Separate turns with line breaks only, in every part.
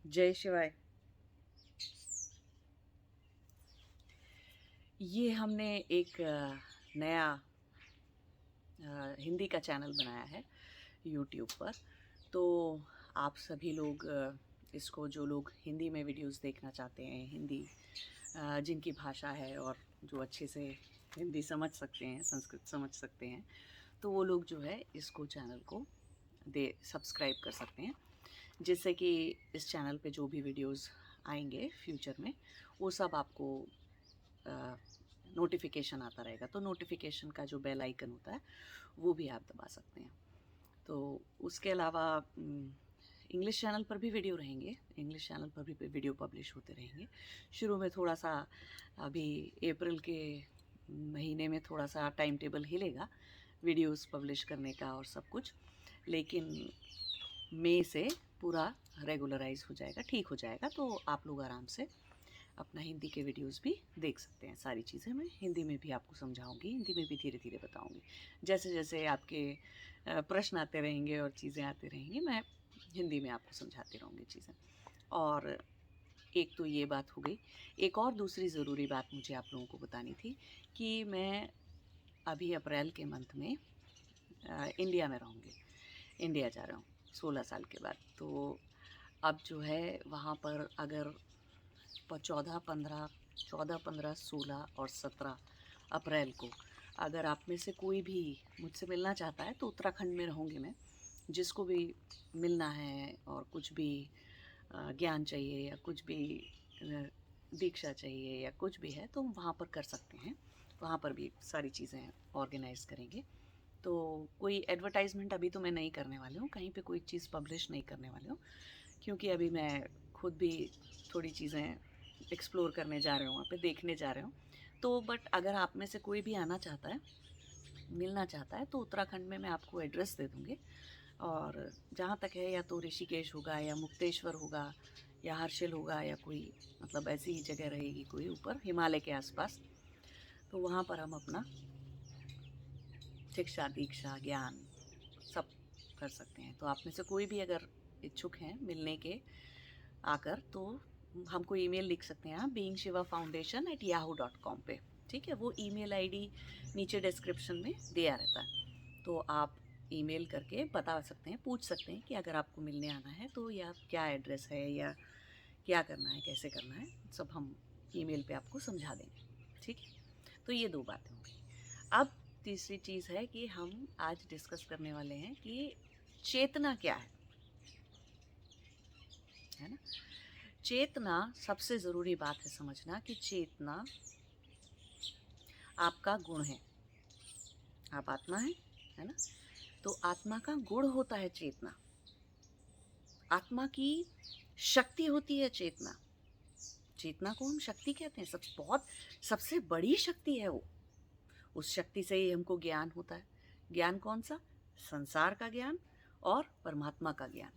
जय शिवाय। ये हमने एक नया हिंदी का चैनल बनाया है यूट्यूब पर। तो आप सभी लोग इसको, जो लोग हिंदी में वीडियोस देखना चाहते हैं, हिंदी जिनकी भाषा है और जो अच्छे से हिंदी समझ सकते हैं, संस्कृत समझ सकते हैं, तो वो लोग जो है इसको चैनल को दे सब्सक्राइब कर सकते हैं, जिससे कि इस चैनल पे जो भी वीडियोस आएंगे फ्यूचर में वो सब आपको नोटिफिकेशन आता रहेगा। तो नोटिफिकेशन का जो बेल आइकन होता है वो भी आप दबा सकते हैं। तो उसके अलावा इंग्लिश चैनल पर भी वीडियो रहेंगे, इंग्लिश चैनल पर भी वीडियो पब्लिश होते रहेंगे। शुरू में थोड़ा सा, अभी अप्रैल के महीने में थोड़ा सा टाइम टेबल हिलेगा वीडियोस पब्लिश करने का और सब कुछ, लेकिन मई से पूरा रेगुलराइज हो जाएगा, ठीक हो जाएगा। तो आप लोग आराम से अपना हिंदी के वीडियोस भी देख सकते हैं। सारी चीज़ें मैं हिंदी में भी आपको समझाऊंगी, हिंदी में भी धीरे धीरे बताऊंगी। जैसे जैसे आपके प्रश्न आते रहेंगे और चीज़ें आती रहेंगी, मैं हिंदी में आपको समझाती रहूँगी चीज़ें। और एक तो ये बात हो गई। एक और दूसरी ज़रूरी बात मुझे आप लोगों को बतानी थी कि मैं अभी अप्रैल के मंथ में इंडिया में रहूँगी, इंडिया जा रहा हूँ 16 साल के बाद। तो अब जो है वहाँ पर अगर 14, 15, 16 और 17 अप्रैल को अगर आप में से कोई भी मुझसे मिलना चाहता है, तो उत्तराखंड में रहूँगी मैं। जिसको भी मिलना है और कुछ भी ज्ञान चाहिए या कुछ भी अ, दीक्षा चाहिए या कुछ भी है, तो वहाँ पर कर सकते हैं। वहाँ पर भी सारी चीज़ें ऑर्गेनाइज़ करेंगे। तो कोई एडवर्टाइजमेंट अभी तो मैं नहीं करने वाली हूँ, कहीं पे कोई चीज़ पब्लिश नहीं करने वाली हूँ, क्योंकि अभी मैं खुद भी थोड़ी चीज़ें एक्सप्लोर करने जा रहे हूँ, वहाँ पे देखने जा रहे हूँ। तो बट अगर आप में से कोई भी आना चाहता है, मिलना चाहता है, तो उत्तराखंड में मैं आपको एड्रेस दे दूँगी। और जहाँ तक है, या तो ऋषिकेश होगा या मुक्तेश्वर होगा या हर्षिल होगा या कोई, मतलब ऐसी ही जगह रहेगी कोई ऊपर हिमालय के आसपास। तो वहाँ पर हम अपना शिक्षा, दीक्षा, ज्ञान सब कर सकते हैं। तो आप में से कोई भी अगर इच्छुक हैं मिलने के आकर, तो हमको ईमेल लिख सकते हैं आप beingShivaFoundation@yahoo.com पे। ठीक है, वो ईमेल आईडी नीचे डिस्क्रिप्शन में दिया रहता है। तो आप ईमेल करके बता सकते हैं, पूछ सकते हैं कि अगर आपको मिलने आना है तो, या क्या एड्रेस है या क्या करना है, कैसे करना है, सब हम ईमेल पे आपको समझा देंगे। ठीक है, तो ये दो बातें हो गई। अब तीसरी चीज़ है कि हम आज डिस्कस करने वाले हैं कि चेतना क्या है ना। चेतना, सबसे ज़रूरी बात है समझना कि चेतना आपका गुण है। आप आत्मा है ना। तो आत्मा का गुण होता है चेतना। आत्मा की शक्ति होती है चेतना। चेतना को हम शक्ति कहते हैं। सबसे बड़ी शक्ति है वो। उस शक्ति से ही हमको ज्ञान होता है। ज्ञान कौन सा? संसार का ज्ञान और परमात्मा का ज्ञान,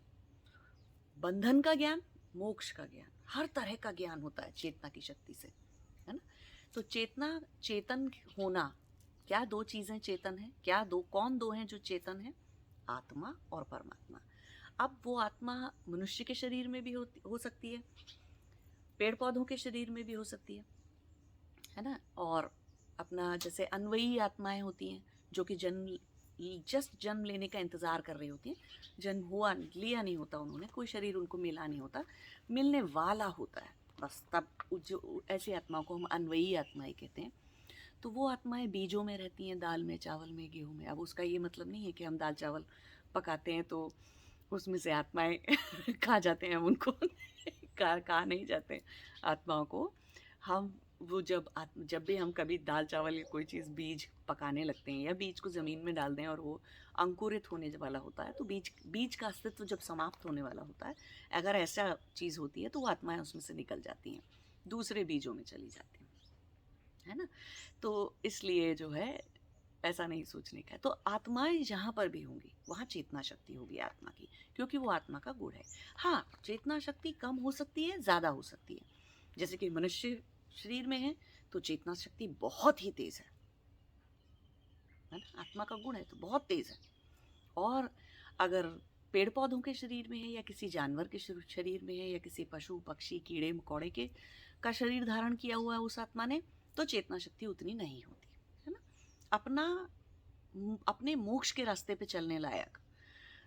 बंधन का ज्ञान, मोक्ष का ज्ञान, हर तरह का ज्ञान होता है चेतना की शक्ति से, है ना। तो चेतना, चेतन होना, क्या दो चीजें चेतन है? क्या दो, कौन दो हैं जो चेतन है? आत्मा और परमात्मा। अब वो आत्मा मनुष्य के शरीर में भी हो सकती है, पेड़ पौधों के शरीर में भी हो सकती है ना। और अपना जैसे अन्वयी आत्माएं होती हैं, जो कि जन्म लेने का इंतजार कर रही होती हैं। जन्म हुआ, लिया नहीं होता उन्होंने, कोई शरीर उनको मिला नहीं होता, मिलने वाला होता है बस। तब जो ऐसी आत्माओं को हम अन्वयी आत्माएं कहते हैं। तो वो आत्माएं बीजों में रहती हैं, दाल में, चावल में, गेहूं में। अब उसका ये मतलब नहीं है कि हम दाल चावल पकाते हैं तो उसमें से आत्माएं खा जाते हैं, हम उनको कहा नहीं जाते आत्माओं को। हम वो जब भी हम कभी दाल चावल या कोई चीज़ बीज पकाने लगते हैं, या बीज को ज़मीन में डाल दें और वो अंकुरित होने वाला होता है, तो बीज बीज का अस्तित्व जब समाप्त होने वाला होता है, अगर ऐसा चीज़ होती है, तो वो आत्माएं उसमें से निकल जाती हैं, दूसरे बीजों में चली जाती हैं, है ना। तो इसलिए जो है, ऐसा नहीं सोचने का है। तो आत्माएं जहाँ पर भी होंगी वहाँ चेतना शक्ति होगी आत्मा की, क्योंकि वो आत्मा का गुण है। हाँ, चेतना शक्ति कम हो सकती है, ज़्यादा हो सकती है। जैसे कि मनुष्य शरीर में है तो चेतना शक्ति बहुत ही तेज है ना। आत्मा का गुण है तो बहुत तेज है। और अगर पेड़ पौधों के शरीर में है या किसी जानवर के शरीर में है या किसी पशु पक्षी कीड़े मकोड़े के का शरीर धारण किया हुआ है उस आत्मा ने, तो चेतना शक्ति उतनी नहीं होती, है ना। अपना अपने मोक्ष के रास्ते पे चलने लायक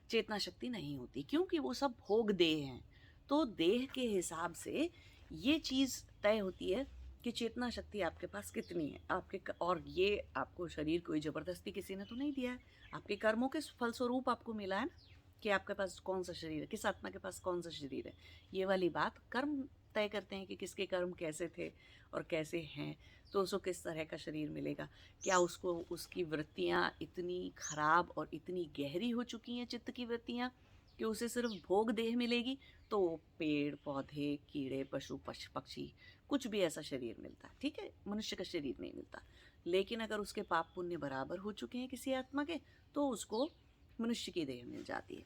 चेतना शक्ति नहीं होती, क्योंकि वो सब भोग देह हैं। तो देह के हिसाब से ये चीज़ तय होती है कि चेतना शक्ति आपके पास कितनी है और ये आपको शरीर कोई ज़बरदस्ती किसी ने तो नहीं दिया है, आपके कर्मों के फलस्वरूप आपको मिला है ना, कि आपके पास कौन सा शरीर है, किस आत्मा के पास कौन सा शरीर है। ये वाली बात कर्म तय करते हैं कि किसके कर्म कैसे थे और कैसे हैं, तो उसको किस तरह का शरीर मिलेगा। क्या उसको उसकी वृत्तियाँ इतनी खराब और इतनी गहरी हो चुकी हैं, चित्त की वृत्तियाँ, कि उसे सिर्फ भोग देह मिलेगी, तो पेड़ पौधे कीड़े पशु पक्षी कुछ भी ऐसा शरीर मिलता है, ठीक है, मनुष्य का शरीर नहीं मिलता। लेकिन अगर उसके पाप पुण्य बराबर हो चुके हैं किसी आत्मा के, तो उसको मनुष्य की देह मिल जाती है,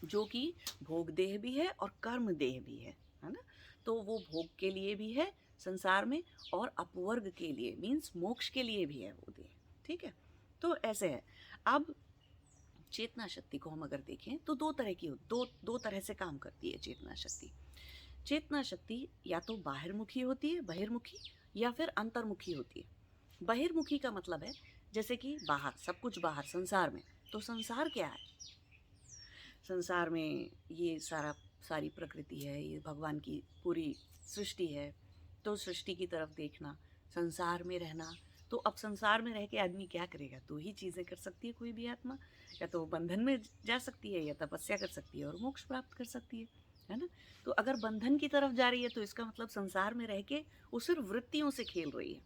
जो कि भोग देह भी है और कर्म देह भी है ना। तो वो भोग के लिए भी है संसार में, और अपवर्ग के लिए मीन्स मोक्ष के लिए भी है वो देह, ठीक है। तो ऐसे है। अब चेतना शक्ति को हम अगर देखें तो दो तरह से काम करती है चेतना शक्ति। चेतना शक्ति या तो बाहिर्मुखी होती है, बहिर्मुखी, या फिर अंतर्मुखी होती है। बहिर्मुखी का मतलब है जैसे कि बाहर, सब कुछ बाहर संसार में। तो संसार क्या है? संसार में ये सारी प्रकृति है, ये भगवान की पूरी सृष्टि है। तो सृष्टि की तरफ देखना, संसार में रहना। तो अब संसार में रह के आदमी क्या करेगा? दो ही चीज़ें कर सकती है कोई भी आत्मा, या तो बंधन में जा सकती है या तपस्या कर सकती है और मोक्ष प्राप्त कर सकती है ना। तो अगर बंधन की तरफ जा रही है तो इसका मतलब संसार में रह के वो सिर्फ वृत्तियों से खेल रही है,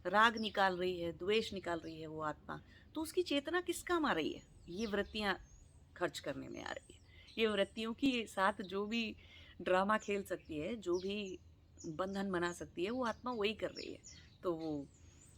राग निकाल रही है, द्वेष निकाल रही है वो आत्मा। तो उसकी चेतना किस काम आ रही है? ये वृत्तियाँ खर्च करने में आ रही है। ये वृत्तियों के साथ जो भी ड्रामा खेल सकती है, जो भी बंधन बना सकती है, वो आत्मा वही कर रही है। तो वो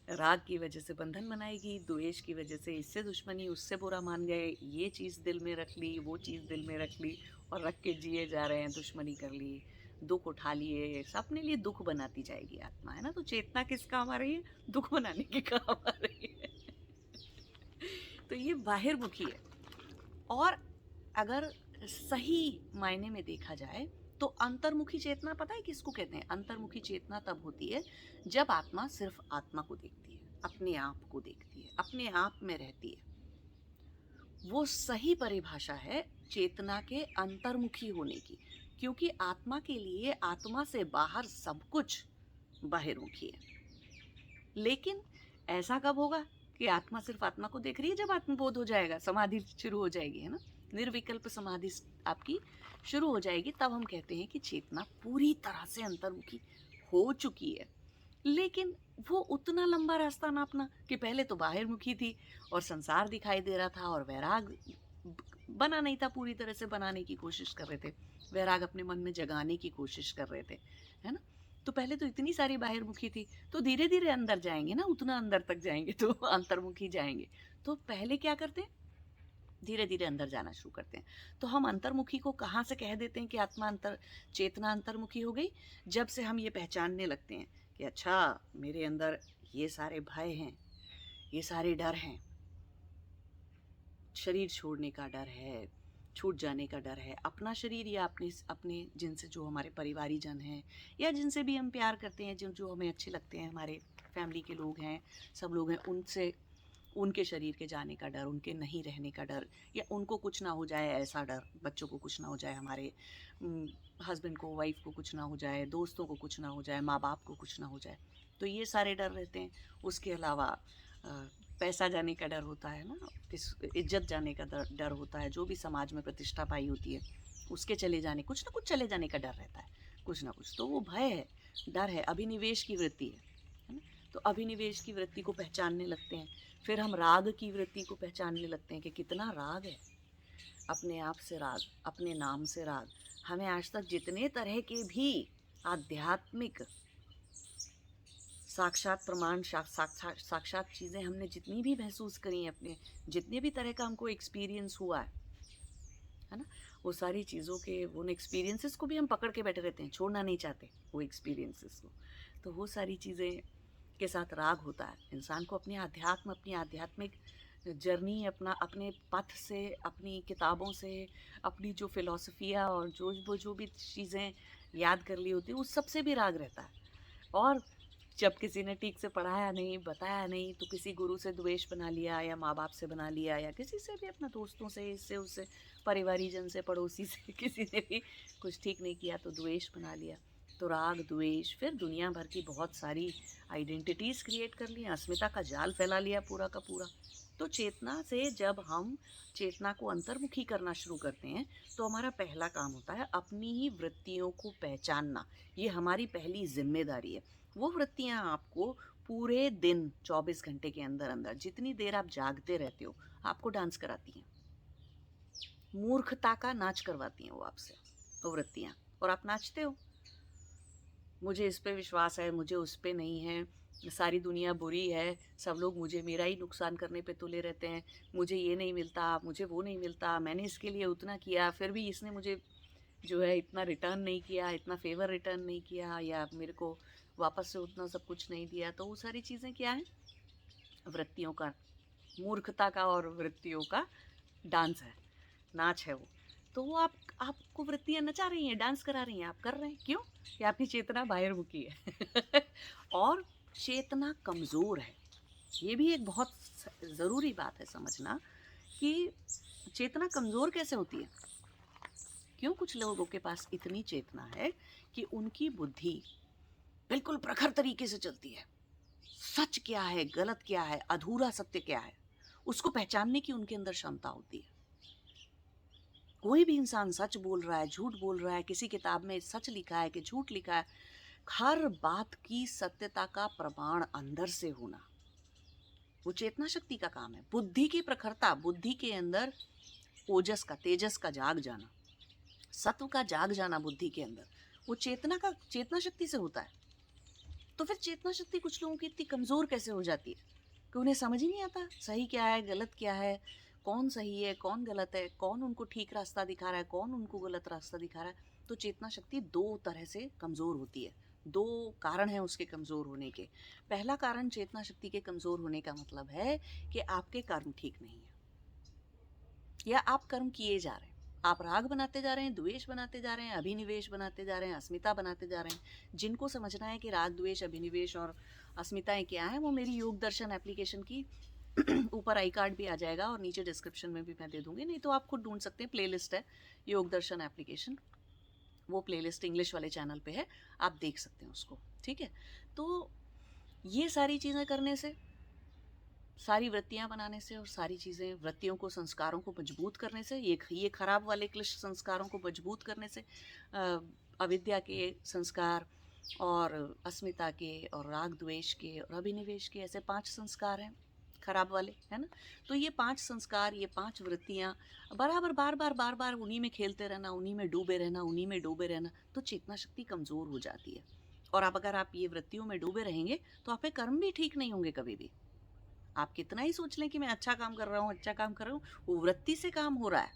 राग की वजह से बंधन बनाएगी, द्वेष की वजह से इससे दुश्मनी, उससे बुरा मान गए, ये चीज़ दिल में रख ली, वो चीज़ दिल में रख ली और रख के जिए जा रहे हैं, दुश्मनी कर ली, दुख उठा लिए, अपने लिए दुख बनाती जाएगी आत्मा, है ना। तो चेतना किस काम आ रही है? दुख बनाने के काम आ रही है। तो ये बाहिर्मुखी है। और अगर सही मायने में देखा जाए तो अंतर्मुखी चेतना पता है किसको कहते हैं? अंतर्मुखी चेतना तब होती है जब आत्मा सिर्फ आत्मा को देखती है, अपने आप को देखती है, अपने आप में रहती है। वो सही परिभाषा है चेतना के अंतर्मुखी होने की, क्योंकि आत्मा के लिए आत्मा से बाहर सब कुछ बाहिर्मुखी है। लेकिन ऐसा कब होगा कि आत्मा सिर्फ आत्मा को देख रही है? जब आत्मबोध हो जाएगा, समाधि शुरू हो जाएगी, है ना, निर्विकल्प समाधि आपकी शुरू हो जाएगी, तब हम कहते हैं कि चेतना पूरी तरह से अंतर्मुखी हो चुकी है। लेकिन वो उतना लंबा रास्ता नापना कि पहले तो बाहिर्मुखी थी और संसार दिखाई दे रहा था और वैराग बना नहीं था, पूरी तरह से बनाने की कोशिश कर रहे थे, वैराग अपने मन में जगाने की कोशिश कर रहे थे, है ना। तो पहले तो इतनी सारी बाहिर्मुखी थी, तो धीरे धीरे अंदर जाएंगे ना, उतना अंदर तक जाएंगे तो अंतर्मुखी जाएंगे। तो पहले क्या करते हैं? धीरे धीरे अंदर जाना शुरू करते हैं। तो हम अंतर्मुखी को कहाँ से कह देते हैं कि चेतना अंतर्मुखी हो गई? जब से हम ये पहचानने लगते हैं कि अच्छा, मेरे अंदर ये सारे भय हैं, ये सारे डर हैं, शरीर छोड़ने का डर है, छूट जाने का डर है, अपना शरीर या अपने अपने जिनसे जो हमारे परिवारी जन हैं या जिनसे भी हम प्यार करते हैं, जो हमें अच्छे लगते हैं, हमारे फैमिली के लोग हैं, सब लोग हैं, उनसे उनके शरीर के जाने का डर, उनके नहीं रहने का डर, या उनको कुछ ना हो जाए ऐसा डर, बच्चों को कुछ ना हो जाए, हमारे हस्बैंड को, वाइफ को कुछ ना हो जाए, दोस्तों को कुछ ना हो जाए, माँ बाप को कुछ ना हो जाए, तो ये सारे डर रहते हैं। उसके अलावा पैसा जाने का डर होता है ना, किस इज्जत जाने का डर होता है, जो भी समाज में प्रतिष्ठा पाई होती है उसके चले जाने, कुछ ना कुछ चले जाने का डर रहता है, कुछ ना कुछ। तो वो भय है, डर है, अभिनिवेश की वृत्ति है ना। तो अभिनिवेश की वृत्ति को पहचानने लगते हैं। फिर हम राग की वृत्ति को पहचानने लगते हैं कि कितना राग है, अपने आप से राग, अपने नाम से राग। हमें आज तक जितने तरह के भी आध्यात्मिक साक्षात प्रमाण, साक्षात चीज़ें हमने जितनी भी महसूस करी हैं, अपने जितने भी तरह का हमको एक्सपीरियंस हुआ है ना, वो सारी चीज़ों के उन एक्सपीरियंसेस को भी हम पकड़ के बैठे रहते हैं, छोड़ना नहीं चाहते वो एक्सपीरियंसेस को। तो वो सारी चीज़ें के साथ राग होता है। इंसान को अपने अध्यात्म, अपनी आध्यात्मिक जर्नी, अपना अपने पथ से, अपनी किताबों से, अपनी जो फ़िलॉसफ़ियाँ और जो भी चीज़ें याद कर ली होती हैं, उस सब से भी राग रहता है। और जब किसी ने ठीक से पढ़ाया नहीं, बताया नहीं, तो किसी गुरु से द्वेष बना लिया या माँ-बाप से बना लिया या किसी से भी, अपना दोस्तों से, इससे उससे, परिवारीजन से, पड़ोसी से किसी ने भी कुछ ठीक नहीं किया तो द्वेष बना लिया। तो राग, द्वेष, फिर दुनिया भर की बहुत सारी आइडेंटिटीज़ क्रिएट कर ली, अस्मिता का जाल फैला लिया पूरा का पूरा। तो चेतना से जब हम चेतना को अंतर्मुखी करना शुरू करते हैं, तो हमारा पहला काम होता है अपनी ही वृत्तियों को पहचानना। ये हमारी पहली ज़िम्मेदारी है। वो वृत्तियाँ आपको पूरे दिन 24 घंटे के अंदर अंदर जितनी देर आप जागते रहते हो, आपको डांस कराती हैं। मूर्खता का नाच करवाती हैं वो आपसे, वो वृत्तियाँ। और आप नाचते हो। मुझे इस पे विश्वास है, मुझे उस पे नहीं है, सारी दुनिया बुरी है, सब लोग मुझे मेरा ही नुकसान करने पे तुले रहते हैं, मुझे ये नहीं मिलता, मुझे वो नहीं मिलता, मैंने इसके लिए उतना किया, फिर भी इसने मुझे जो है इतना रिटर्न नहीं किया, इतना फ़ेवर रिटर्न नहीं किया, या मेरे को वापस से उतना सब कुछ नहीं दिया। तो वो सारी चीज़ें क्या हैं? वृत्तियों का, मूर्खता का और वृत्तियों का डांस है, नाच है वो। तो वो आपको वृत्तियाँ नचा रही हैं, डांस करा रही हैं, आप कर रहे हैं। क्यों? कि आपकी चेतना बहिर्मुखी है। और चेतना कमज़ोर है। ये भी एक बहुत ज़रूरी बात है समझना कि चेतना कमज़ोर कैसे होती है? क्यों कुछ लोगों के पास इतनी चेतना है कि उनकी बुद्धि बिल्कुल प्रखर तरीके से चलती है। सच क्या है, गलत क्या है, अधूरा सत्य क्या है, उसको पहचानने की उनके अंदर क्षमता होती है। कोई भी इंसान सच बोल रहा है, झूठ बोल रहा है, किसी किताब में सच लिखा है कि झूठ लिखा है, हर बात की सत्यता का प्रमाण अंदर से होना, वो चेतना शक्ति का काम है। बुद्धि की प्रखरता, बुद्धि के अंदर ओजस का, तेजस का जाग जाना, सत्व का जाग जाना बुद्धि के अंदर, वो चेतना शक्ति से होता है। तो फिर चेतना शक्ति कुछ लोगों की इतनी कमज़ोर कैसे हो जाती है कि उन्हें समझ ही नहीं आता सही क्या है, गलत क्या है, कौन सही है, कौन गलत है, कौन उनको ठीक रास्ता दिखा रहा है, कौन उनको गलत रास्ता दिखा रहा है। तो चेतना शक्ति दो तरह से कमज़ोर होती है। दो कारण हैं उसके कमज़ोर होने के। पहला कारण चेतना शक्ति के कमज़ोर होने का मतलब है कि आपके कर्म ठीक नहीं है, या आप कर्म किए जा रहे हैं, आप राग बनाते जा रहे हैं, द्वेष बनाते जा रहे हैं, अभिनिवेश बनाते जा रहे हैं, अस्मिता बनाते जा रहे हैं। जिनको समझना है कि राग, द्वेष, अभिनिवेश और अस्मिताएं क्या है, वो मेरी योग दर्शन एप्लीकेशन की ऊपर आई कार्ड भी आ जाएगा और नीचे डिस्क्रिप्शन में भी मैं दे दूंगी, नहीं तो आप खुद ढूंढ सकते हैं, प्लेलिस्ट है योग दर्शन एप्लीकेशन, वो प्लेलिस्ट इंग्लिश वाले चैनल पे है, आप देख सकते हैं उसको। ठीक है। तो ये सारी चीज़ें करने से, सारी वृत्तियाँ बनाने से, और सारी चीज़ें, वृत्तियों को, संस्कारों को मजबूत करने से, ये खराब वाले क्लिष्ट संस्कारों को मजबूत करने से, अविद्या के संस्कार और अस्मिता के और राग द्वेष के और अभिनिवेश के, ऐसे 5 संस्कार हैं खराब वाले, है ना? तो ये 5 संस्कार, ये 5 वृत्तियाँ बराबर बार-बार उन्हीं में खेलते रहना, उन्हीं में डूबे रहना, उन्हीं में डूबे रहना, तो चेतना शक्ति कमज़ोर हो जाती है। और अब अगर आप ये वृत्तियों में डूबे रहेंगे, तो आपके कर्म भी ठीक नहीं होंगे कभी भी। आप कितना ही सोच लें कि मैं अच्छा काम कर रहा हूँ, अच्छा काम कर रहा हूँ, वो वृत्ति से काम हो रहा है।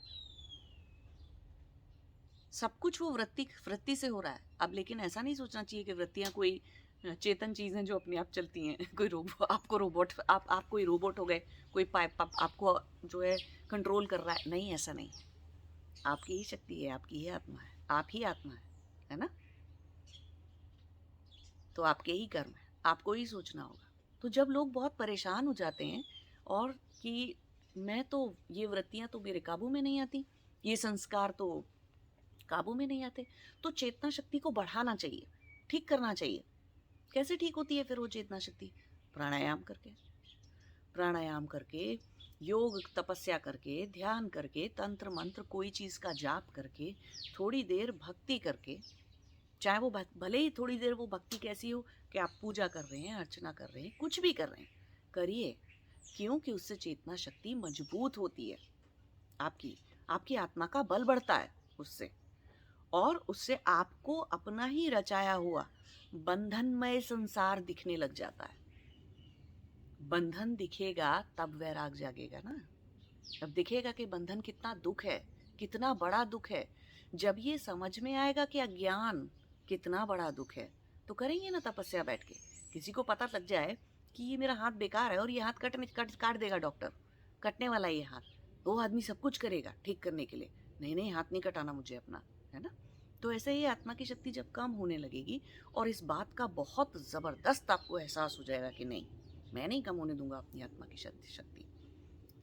सब कुछ वो वृत्ति वृत्ति से हो रहा है। अब लेकिन ऐसा नहीं सोचना चाहिए कि वृत्तियाँ कोई चेतन चीज़ हैं जो अपने आप चलती हैं। कोई आपको रोबोट, आप कोई रोबोट हो गए, कोई पाइप आपको जो है कंट्रोल कर रहा है। नहीं, ऐसा नहीं है। आपकी ही शक्ति है, आपकी ही आत्मा है, आप ही आत्मा है ना? तो आपके ही कर्म है, आपको ही सोचना होगा। तो जब लोग बहुत परेशान हो जाते हैं और कि मैं तो, ये वृत्तियाँ तो मेरे काबू में नहीं आती, ये संस्कार तो काबू में नहीं आते, तो चेतना शक्ति को बढ़ाना चाहिए, ठीक करना चाहिए। कैसे ठीक होती है फिर वो चेतना शक्ति? प्राणायाम करके, प्राणायाम करके, योग तपस्या करके, ध्यान करके, तंत्र मंत्र कोई चीज़ का जाप करके, थोड़ी देर भक्ति करके, चाहे वो भले ही थोड़ी देर वो भक्ति कैसी हो कि आप पूजा कर रहे हैं, अर्चना कर रहे हैं, कुछ भी कर रहे हैं, करिए। क्योंकि उससे चेतना शक्ति मजबूत होती है, आपकी आपकी आत्मा का बल बढ़ता है उससे, और उससे आपको अपना ही रचाया हुआ बंधनमय संसार दिखने लग जाता है। बंधन दिखेगा तब वैराग जागेगा ना। तब दिखेगा कि बंधन कितना दुख है, कितना बड़ा दुख है। जब ये समझ में आएगा कि अज्ञान कितना बड़ा दुख है, तो करेंगे ना तपस्या बैठ के। किसी को पता लग जाए कि ये मेरा हाथ बेकार है और ये हाथ काट काट देगा डॉक्टर, कटने वाला ये हाथ, वो आदमी सब कुछ करेगा ठीक करने के लिए, नहीं नहीं हाथ नहीं कटाना मुझे अपना, है ना। तो ऐसे ही आत्मा की शक्ति जब कम होने लगेगी और इस बात का बहुत ज़बरदस्त आपको एहसास हो जाएगा कि नहीं, मैं नहीं कम होने दूंगा अपनी आत्मा की शक्ति,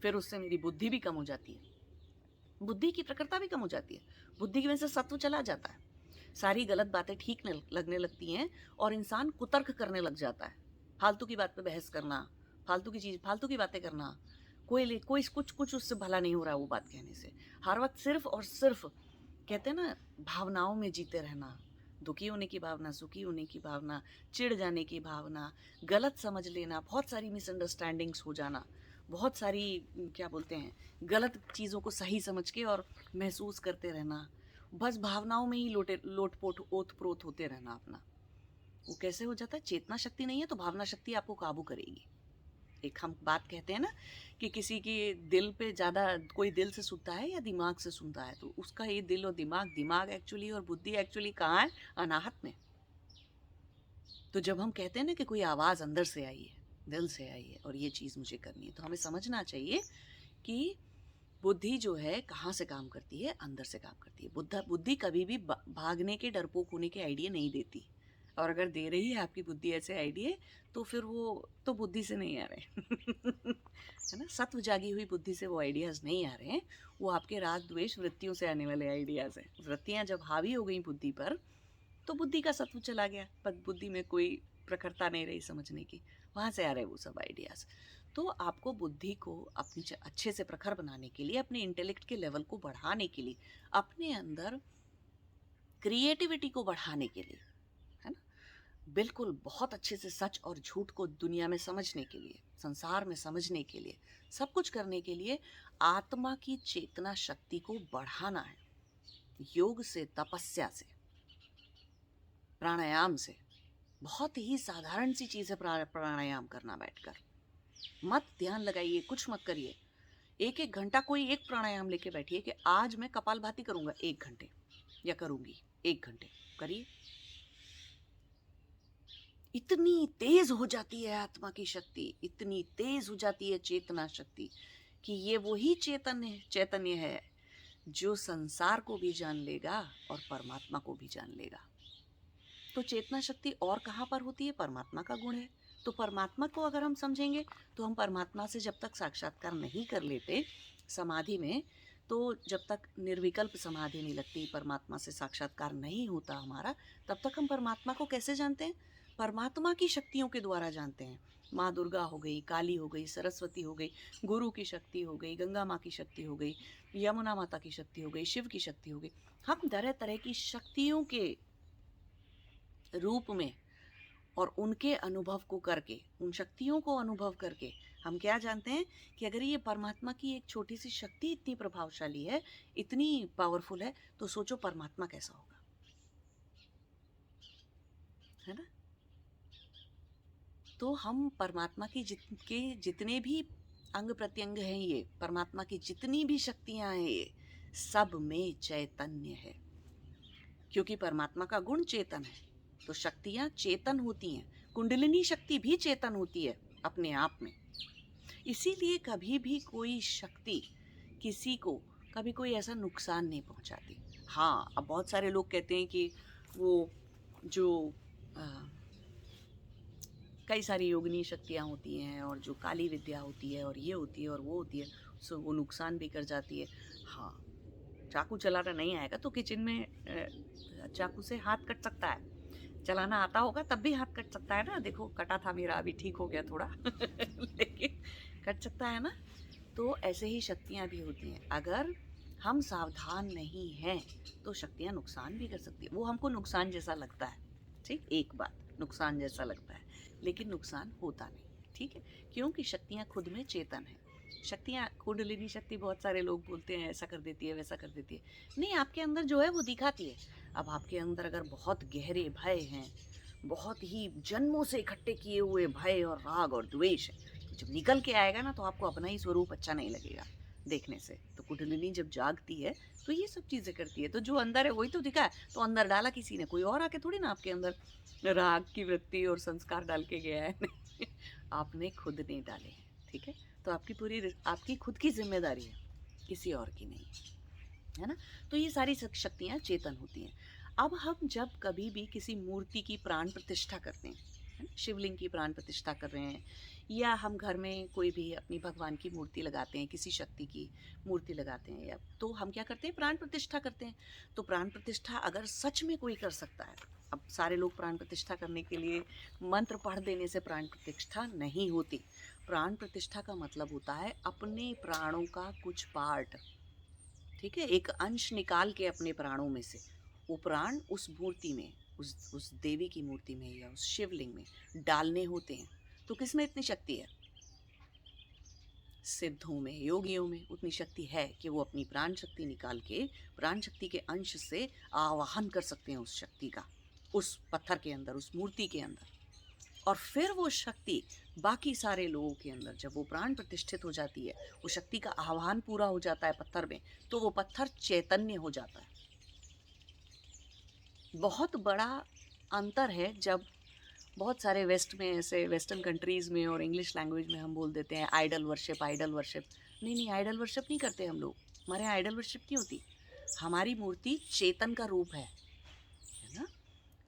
फिर उससे मेरी बुद्धि भी कम हो जाती है, बुद्धि की प्रखरता भी कम हो जाती है, बुद्धि की वजह से सत्व चला जाता है, सारी गलत बातें ठीक लगने लगती हैं और इंसान कुतर्क करने लग जाता है, फालतू की बात पे बहस करना, फालतू की बातें करना, कोई कुछ कुछ उससे भला नहीं हो रहा वो बात कहने से, हर वक्त सिर्फ और सिर्फ कहते हैं ना भावनाओं में जीते रहना, दुखी होने की भावना, सुखी होने की भावना, चिढ़ जाने की भावना, गलत समझ लेना, बहुत सारी मिसअंडरस्टैंडिंग्स हो जाना, बहुत सारी क्या बोलते हैं गलत चीज़ों को सही समझ के और महसूस करते रहना, बस भावनाओं में ही लोटपोट ओत प्रोत होते रहना अपना। वो कैसे हो जाता है, चेतना शक्ति नहीं है तो भावना शक्ति आपको काबू करेगी। एक हम बात कहते हैं ना कि किसी की दिल पे ज़्यादा कोई दिल से सुनता है या दिमाग से सुनता है, तो उसका ये दिल और दिमाग एक्चुअली और बुद्धि एक्चुअली कहाँ है, अनाहत में। तो जब हम कहते हैं ना कि कोई आवाज़ अंदर से आई है, दिल से आई है और ये चीज़ मुझे करनी है, तो हमें समझना चाहिए कि बुद्धि जो है कहाँ से काम करती है, अंदर से काम करती है। बुद्धि कभी भी भागने के डरपोक होने के आइडिया नहीं देती, और अगर दे रही है आपकी बुद्धि ऐसे आइडिया तो फिर वो तो बुद्धि से नहीं आ रहे है ना, सत्व जागी हुई बुद्धि से वो आइडियाज़ नहीं आ रहे हैं, वो आपके राग द्वेष वृत्तियों से आने वाले आइडियाज़ हैं। वृत्तियाँ जब हावी हो गई बुद्धि पर तो बुद्धि का सत्व चला गया, पर बुद्धि में कोई प्रखरता नहीं रही समझने की, वहाँ से आ रहे वो सब आइडियाज़। तो आपको बुद्धि को अपनी अच्छे से प्रखर बनाने के लिए, अपने इंटेलेक्ट के लेवल को बढ़ाने के लिए, अपने अंदर क्रिएटिविटी को बढ़ाने के लिए, है ना, बिल्कुल बहुत अच्छे से सच और झूठ को दुनिया में समझने के लिए, संसार में समझने के लिए, सब कुछ करने के लिए आत्मा की चेतना शक्ति को बढ़ाना है, योग से, तपस्या से, प्राणायाम से। बहुत ही साधारण सी चीज़ है प्राणायाम करना बैठकर, मत ध्यान लगाइए, कुछ मत करिए, एक एक घंटा कोई एक प्राणायाम लेके बैठिए कि आज मैं कपालभाति करूंगा 1 घंटे या करूंगी 1 घंटे, करिए। इतनी तेज हो जाती है आत्मा की शक्ति, इतनी तेज हो जाती है चेतना शक्ति कि ये वही चैतन्य है जो संसार को भी जान लेगा और परमात्मा को भी जान लेगा। तो चेतना शक्ति और कहाँ पर होती है, परमात्मा का गुण है। तो परमात्मा को अगर हम समझेंगे तो हम परमात्मा से जब तक साक्षात्कार नहीं कर लेते समाधि में, तो जब तक निर्विकल्प समाधि नहीं लगती, परमात्मा से साक्षात्कार नहीं होता हमारा, तब तक हम परमात्मा को कैसे जानते हैं, परमात्मा की शक्तियों के द्वारा जानते हैं। माँ दुर्गा हो गई, काली हो गई, सरस्वती हो गई, गुरु की शक्ति हो गई, गंगा माँ की शक्ति हो गई, यमुना माता की शक्ति हो गई, शिव की शक्ति हो गई। हम तरह तरह की शक्तियों के रूप में और उनके अनुभव को करके, उन शक्तियों को अनुभव करके हम क्या जानते हैं कि अगर ये परमात्मा की एक छोटी सी शक्ति इतनी प्रभावशाली है, इतनी पावरफुल है, तो सोचो परमात्मा कैसा होगा, है ना। तो हम परमात्मा की जितने भी अंग प्रत्यंग हैं, ये परमात्मा की जितनी भी शक्तियां हैं, ये सब में चैतन्य है, क्योंकि परमात्मा का गुण चेतन है, तो शक्तियां चेतन होती हैं। कुंडलिनी शक्ति भी चेतन होती है अपने आप में। इसीलिए कभी भी कोई शक्ति किसी को कभी कोई ऐसा नुकसान नहीं पहुंचाती। हाँ, अब बहुत सारे लोग कहते हैं कि वो जो कई सारी योगिनी शक्तियाँ होती हैं और जो काली विद्या होती है और ये होती है और वो होती है, सो वो नुकसान भी कर जाती है। हाँ, चाकू चलाना नहीं आएगा तो किचन में चाकू से हाथ कट सकता है, चलाना आता होगा तब भी हाथ कट सकता है ना। देखो कटा था मेरा, अभी ठीक हो गया थोड़ा लेकिन कट सकता है ना। तो ऐसे ही शक्तियाँ भी होती हैं, अगर हम सावधान नहीं हैं तो शक्तियाँ नुकसान भी कर सकती है। वो हमको नुकसान जैसा लगता है, ठीक, एक बात, नुकसान जैसा लगता है लेकिन नुकसान होता नहीं, ठीक है, क्योंकि शक्तियाँ खुद में चेतन है। शक्तियाँ, कुंडलिनी शक्ति बहुत सारे लोग बोलते हैं ऐसा कर देती है वैसा कर देती है, नहीं, आपके अंदर जो है वो दिखाती है। अब आपके अंदर अगर बहुत गहरे भय हैं, बहुत ही जन्मों से इकट्ठे किए हुए भय और राग और द्वेष है, तो जब निकल के आएगा ना तो आपको अपना ही स्वरूप अच्छा नहीं लगेगा देखने से। तो कुंडलिनी जब जागती है तो ये सब चीज़ें करती है, तो जो अंदर है वही तो दिखा है। तो अंदर डाला किसी ने, कोई और आके थोड़ी ना आपके अंदर राग की वृत्ति और संस्कार डाल के गया है आपने खुद नहीं डाले हैं, ठीक है। तो आपकी खुद की जिम्मेदारी है, किसी और की नहीं, है ना। तो ये सारी शक्तियाँ चेतन होती हैं। अब हम जब कभी भी किसी मूर्ति की प्राण प्रतिष्ठा करते हैं, है ना, शिवलिंग की प्राण प्रतिष्ठा कर रहे हैं, या हम घर में कोई भी अपनी भगवान की मूर्ति लगाते हैं, किसी शक्ति की मूर्ति लगाते हैं, या तो हम क्या करते हैं, प्राण प्रतिष्ठा करते हैं। तो प्राण प्रतिष्ठा अगर सच में कोई कर सकता है, अब सारे लोग प्राण प्रतिष्ठा करने के लिए मंत्र पढ़ देने से प्राण प्रतिष्ठा नहीं होती। प्राण प्रतिष्ठा का मतलब होता है अपने प्राणों का कुछ पार्ट, ठीक है, एक अंश निकाल के अपने प्राणों में से वो प्राण उस मूर्ति में, उस देवी की मूर्ति में या उस शिवलिंग में डालने होते हैं। तो किस में इतनी शक्ति है? सिद्धों में, योगियों में उतनी शक्ति है कि वो अपनी प्राण शक्ति निकाल के प्राण शक्ति के अंश से आवाहन कर सकते हैं उस शक्ति का, उस पत्थर के अंदर, उस मूर्ति के अंदर। और फिर वो शक्ति बाकी सारे लोगों के अंदर, जब वो प्राण प्रतिष्ठित हो जाती है, वो शक्ति का आह्वान पूरा हो जाता है पत्थर में, तो वो पत्थर चैतन्य हो जाता है। बहुत बड़ा अंतर है जब बहुत सारे वेस्ट में, ऐसे वेस्टर्न कंट्रीज़ में और इंग्लिश लैंग्वेज में हम बोल देते हैं आइडल वर्शिप, आइडल वर्शिप। नहीं नहीं, आइडल वर्शिप नहीं करते हम लोग। हमारे यहाँ आइडल वर्शिप नहीं होती। हमारी मूर्ति चेतन का रूप है ना।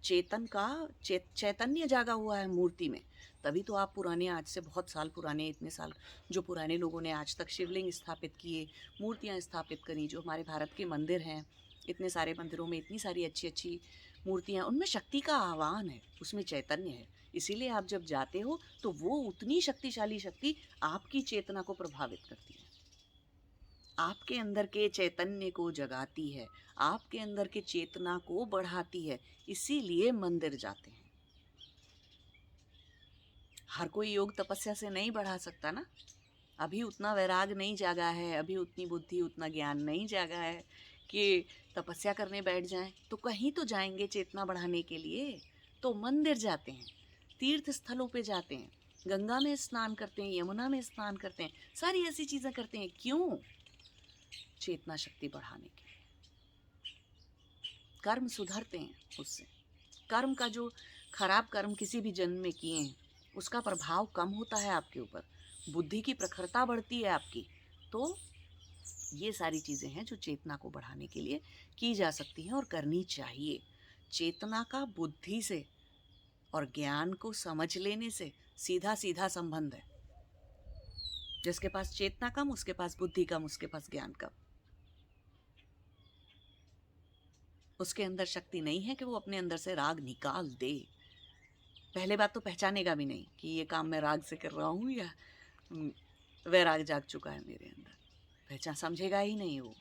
चेतन का चैतन्य जागा हुआ है मूर्ति में। तभी तो आप पुराने, आज से बहुत साल पुराने, इतने साल जो पुराने लोगों ने आज तक शिवलिंग स्थापित किए, मूर्तियाँ स्थापित करी, जो हमारे भारत के मंदिर हैं, इतने सारे मंदिरों में इतनी सारी अच्छी अच्छी मूर्तियाँ, उनमें शक्ति का आह्वान है, उसमें चैतन्य है। इसीलिए आप जब जाते हो तो वो उतनी शक्तिशाली शक्ति आपकी चेतना को प्रभावित करती है, आपके अंदर के चैतन्य को जगाती है, आपके अंदर के चेतना को बढ़ाती है। इसीलिए मंदिर जाते हैं। हर कोई योग तपस्या से नहीं बढ़ा सकता ना। अभी उतना वैराग नहीं जागा है, अभी उतनी बुद्धि, उतना ज्ञान नहीं जागा है कि तपस्या करने बैठ जाएं। तो कहीं तो जाएंगे चेतना बढ़ाने के लिए, तो मंदिर जाते हैं, तीर्थ स्थलों पे जाते हैं, गंगा में स्नान करते हैं, यमुना में स्नान करते हैं, सारी ऐसी चीज़ें करते हैं। क्यों? चेतना शक्ति बढ़ाने के लिए। कर्म सुधरते हैं उससे। कर्म का जो खराब कर्म किसी भी जन्म में किए हैं, उसका प्रभाव कम होता है आपके ऊपर, बुद्धि की प्रखरता बढ़ती है आपकी। तो ये सारी चीज़ें हैं जो चेतना को बढ़ाने के लिए की जा सकती हैं और करनी चाहिए। चेतना का बुद्धि से और ज्ञान को समझ लेने से सीधा सीधा संबंध है। जिसके पास चेतना कम, उसके पास बुद्धि कम, उसके पास ज्ञान कम। उसके अंदर शक्ति नहीं है कि वो अपने अंदर से राग निकाल दे। पहले बात तो पहचानेगा भी नहीं कि ये काम मैं राग से कर रहा हूँ या वैराग जाग चुका है मेरे अंदर। पहचान समझेगा ही नहीं वो,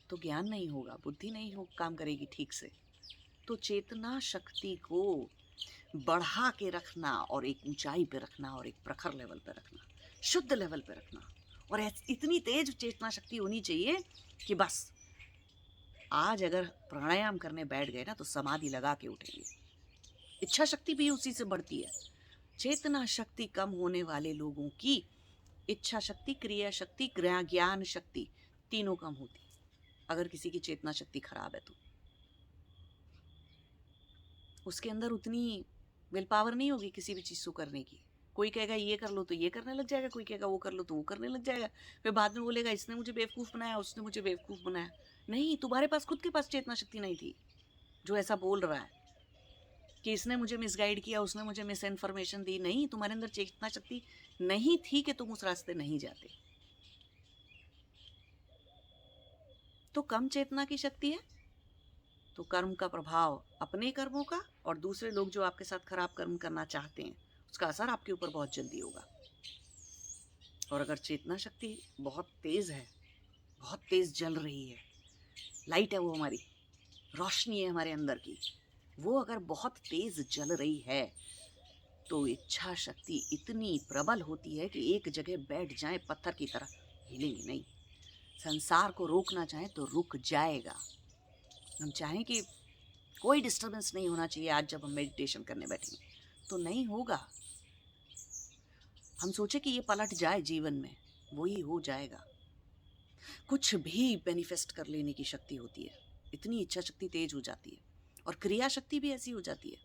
तो ज्ञान नहीं होगा, बुद्धि नहीं हो काम करेगी ठीक से। तो चेतना शक्ति को बढ़ा के रखना और एक ऊंचाई पे रखना और एक प्रखर लेवल पे रखना, शुद्ध लेवल पे रखना, और इतनी तेज चेतना शक्ति होनी चाहिए कि बस आज अगर प्राणायाम करने बैठ गए ना तो समाधि लगा के उठेंगे। इच्छा शक्ति भी उसी से बढ़ती है। चेतना शक्ति कम होने वाले लोगों की इच्छा शक्ति, क्रिया शक्ति, ज्ञान शक्ति तीनों कम होती अगर किसी की चेतना शक्ति खराब है तो। उसके अंदर उतनी विल पावर नहीं होगी किसी भी चीज़ को करने की। कोई कहेगा ये कर लो तो ये करने लग जाएगा, कोई कहेगा वो कर लो तो वो करने लग जाएगा, फिर बाद में बोलेगा इसने मुझे बेवकूफ़ बनाया, उसने मुझे बेवकूफ़ बनाया। नहीं, तुम्हारे पास खुद के पास चेतना शक्ति नहीं थी जो ऐसा बोल रहा है कि इसने मुझे मिसगाइड किया, उसने मुझे मिस इन्फॉर्मेशन दी। नहीं, तुम्हारे अंदर चेतना शक्ति नहीं थी कि तुम उस रास्ते नहीं जाते। तो कम चेतना की शक्ति है तो कर्म का प्रभाव, अपने कर्मों का और दूसरे लोग जो आपके साथ खराब कर्म करना चाहते हैं, उसका असर आपके ऊपर बहुत जल्दी होगा। और अगर चेतना शक्ति बहुत तेज है, बहुत तेज जल रही है, लाइट है वो हमारी, रोशनी है हमारे अंदर की, वो अगर बहुत तेज जल रही है तो इच्छा शक्ति इतनी प्रबल होती है कि एक जगह बैठ जाए पत्थर की तरह, हिलेंगे नहीं। संसार को रोकना चाहें तो रुक जाएगा। हम चाहें कि कोई डिस्टर्बेंस नहीं होना चाहिए, आज जब हम मेडिटेशन करने बैठेंगे तो नहीं होगा। हम सोचे कि ये पलट जाए जीवन में, वही हो जाएगा। कुछ भी मैनिफेस्ट कर लेने की शक्ति होती है, इतनी इच्छा शक्ति तेज हो जाती है। और क्रिया शक्ति भी ऐसी हो जाती है,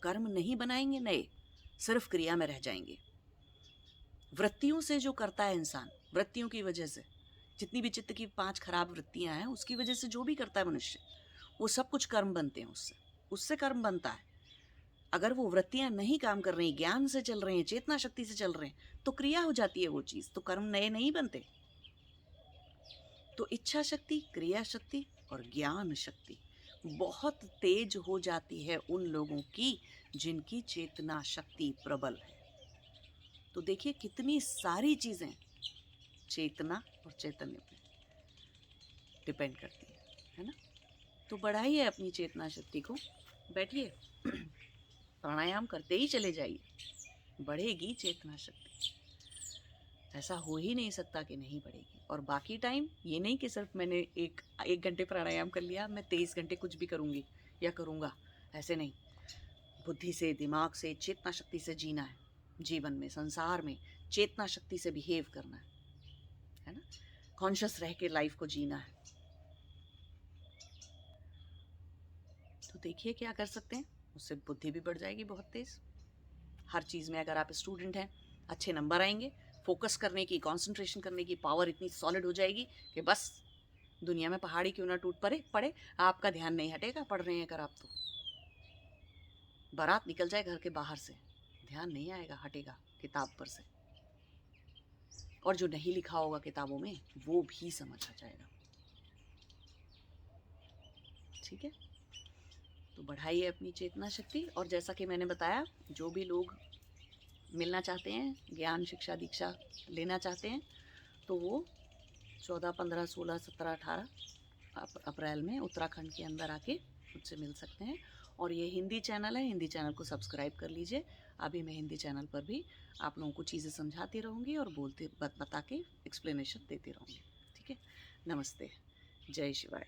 कर्म नहीं बनाएंगे नए, सिर्फ क्रिया में रह जाएंगे। वृत्तियों से जो करता है इंसान, वृत्तियों की वजह से, जितनी भी चित्त की 5 खराब वृत्तियां हैं उसकी वजह से जो भी करता है मनुष्य, वो सब कुछ कर्म बनते हैं उससे, उससे कर्म बनता है। अगर वो वृत्तियां नहीं काम कर रही, ज्ञान से चल रही हैं, चेतना शक्ति से चल रहे हैं, तो क्रिया हो जाती है वो चीज़, तो कर्म नए नहीं बनते। तो इच्छा शक्ति, क्रिया शक्ति और ज्ञान शक्ति बहुत तेज हो जाती है उन लोगों की जिनकी चेतना शक्ति प्रबल है। तो देखिए कितनी सारी चीज़ें चेतना और चैतन्य पे डिपेंड करती है ना। तो बढ़ाइए अपनी चेतना शक्ति को, बैठिए प्राणायाम करते ही चले जाइए, बढ़ेगी चेतना शक्ति। ऐसा हो ही नहीं सकता कि नहीं बढ़ेगी। और बाकी टाइम ये नहीं कि सिर्फ मैंने एक घंटे प्राणायाम कर लिया, मैं 23 घंटे कुछ भी करूँगी या करूँगा, ऐसे नहीं। बुद्धि से, दिमाग से, चेतना शक्ति से जीना है जीवन में, संसार में चेतना शक्ति से बिहेव करना है ना, कॉन्शियस रह के लाइफ को जीना है। तो देखिए क्या कर सकते हैं, उससे बुद्धि भी बढ़ जाएगी बहुत तेज। हर चीज़ में अगर आप स्टूडेंट हैं, अच्छे नंबर आएंगे, फोकस करने की, कंसंट्रेशन करने की पावर इतनी सॉलिड हो जाएगी कि बस दुनिया में पहाड़ी क्यों ना टूट पड़े आपका ध्यान नहीं हटेगा। पढ़ रहे हैं अगर आप, तो बारात निकल जाए घर के बाहर से, ध्यान नहीं आएगा, हटेगा किताब पर से। और जो नहीं लिखा होगा किताबों में वो भी समझ आ जाएगा। ठीक है, तो बढ़ाइए अपनी चेतना शक्ति। और जैसा कि मैंने बताया, जो भी लोग मिलना चाहते हैं, ज्ञान शिक्षा दीक्षा लेना चाहते हैं, तो वो 14, 15, 16, 17, 18 अप्रैल में उत्तराखंड के अंदर आके मुझसे मिल सकते हैं। और ये हिंदी चैनल है, हिंदी चैनल को सब्सक्राइब कर लीजिए। अभी मैं हिंदी चैनल पर भी आप लोगों को चीज़ें समझाती रहूँगी और बता के एक्सप्लेनेशन देती रहूँगी। ठीक है, नमस्ते, जय शिवाय।